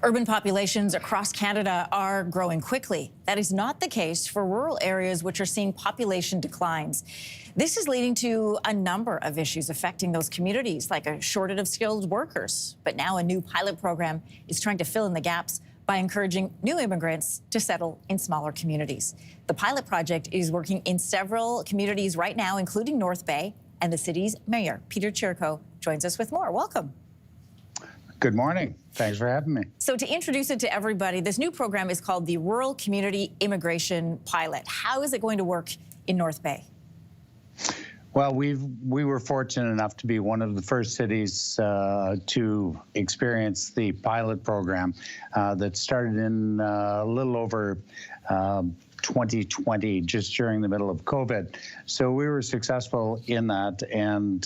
Urban populations across Canada are growing quickly. That is not the case for rural areas, which are seeing population declines. This is leading to a number of issues affecting those communities, like a shortage of skilled workers. But now a new pilot program is trying to fill in the gaps by encouraging new immigrants to settle in smaller communities. The pilot project is working in several communities right now, including North Bay, and the city's mayor, Peter Chirko, joins us with more. Welcome. Good morning. Thanks for having me. So to introduce it to everybody, this new program is called the Rural Community Immigration Pilot. How is it going to work in North Bay? Well, we were fortunate enough to be one of the first cities to experience the pilot program that started in a little over 2020, just during the middle of COVID. So we were successful in that, and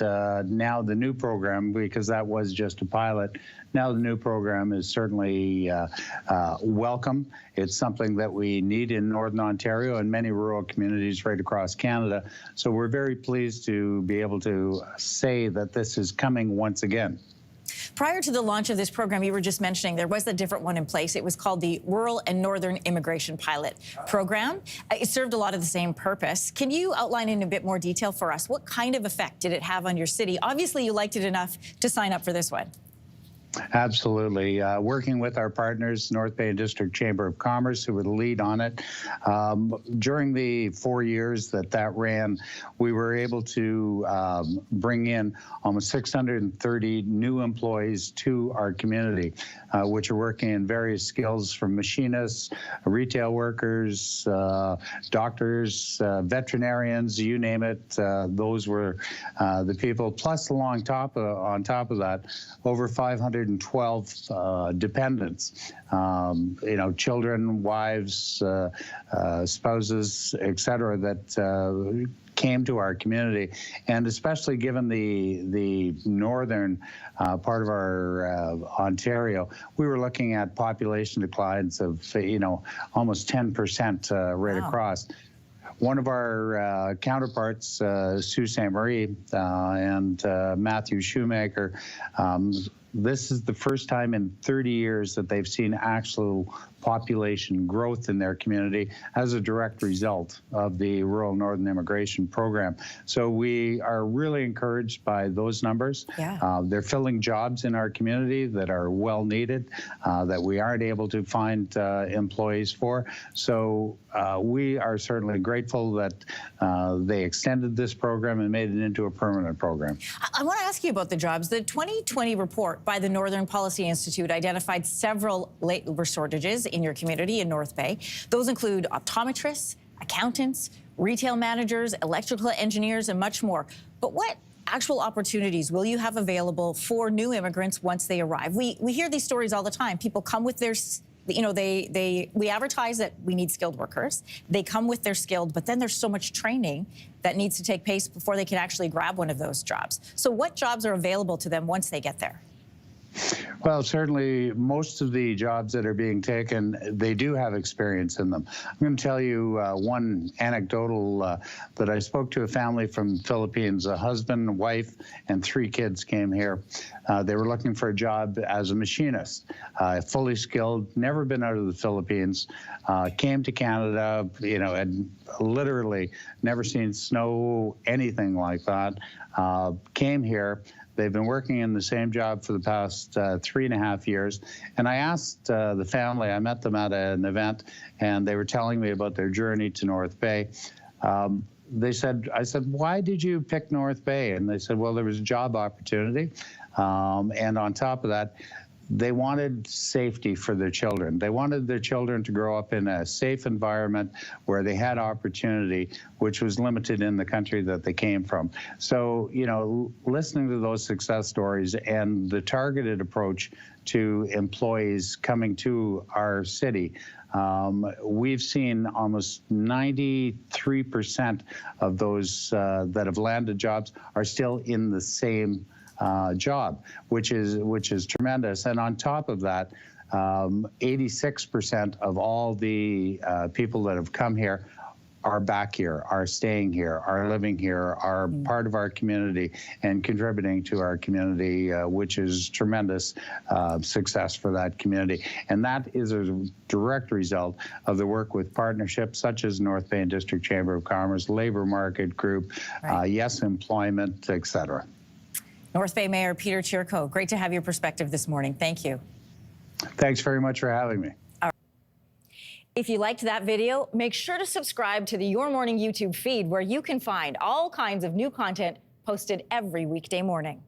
now the new program, because that was just a pilot, now the new program is certainly welcome. It's something that we need in Northern Ontario and many rural communities right across Canada. So we're very pleased to be able to say that this is coming once again. Prior to the launch of this program, you were just mentioning there was a different one in place. It was called the Rural and Northern Immigration Pilot Program. It served a lot of the same purpose. Can you outline in a bit more detail for us? What kind of effect did it have on your city? Obviously, you liked it enough to sign up for this one. Absolutely. Working with our partners, North Bay District Chamber of Commerce, who were the lead on it. During the 4 years that ran, we were able to bring in almost 630 new employees to our community, which are working in various skills from machinists, retail workers, doctors, veterinarians, you name it. Those were the people. Plus, on top of that, over 512 dependents, children, wives, spouses, etc., that came to our community. And especially given the northern part of our Ontario, we were looking at population declines of almost 10% right across. One of our counterparts, Sault Ste. Marie and Matthew Shoemaker, this is the first time in 30 years that they've seen actual population growth in their community as a direct result of the Rural Northern Immigration Program. So we are really encouraged by those numbers. Yeah. They're filling jobs in our community that are well needed, that we aren't able to find employees for. So we are certainly grateful that they extended this program and made it into a permanent program. I want to ask you about the jobs. The 2020 report by the Northern Policy Institute identified several labor shortages in your community in North Bay. Those include optometrists, accountants, retail managers, electrical engineers, and much more. But what actual opportunities will you have available for new immigrants once they arrive? We hear these stories all the time. People come with their, we advertise that we need skilled workers. They come with their skilled, but then there's so much training that needs to take place before they can actually grab one of those jobs. So what jobs are available to them once they get there? Well, certainly most of the jobs that are being taken, they do have experience in them. I'm going to tell you one anecdotal that I spoke to a family from the Philippines. A husband, wife, and 3 kids came here. They were looking for a job as a machinist, fully skilled, never been out of the Philippines, came to Canada, had literally never seen snow, anything like that, came here. They've been working in the same job for the past 3.5 years. And I asked the family, I met them at an event, and they were telling me about their journey to North Bay. I said, why did you pick North Bay? And they said, well, there was a job opportunity. And on top of that, they wanted safety for their children. They wanted their children to grow up in a safe environment where they had opportunity, which was limited in the country that they came from. So, listening to those success stories and the targeted approach to employees coming to our city, we've seen almost 93% of those that have landed jobs are still in the same job, which is tremendous. And on top of that, 86% of all the people that have come here are back here, are staying here, are living here, are part of our community and contributing to our community, which is tremendous success for that community. And that is a direct result of the work with partnerships such as North Bay and District Chamber of Commerce, Labor Market Group, Yes Employment, et cetera. North Bay Mayor Peter Chirko, great to have your perspective this morning. Thank you. Thanks very much for having me. If you liked that video, make sure to subscribe to the Your Morning YouTube feed, where you can find all kinds of new content posted every weekday morning.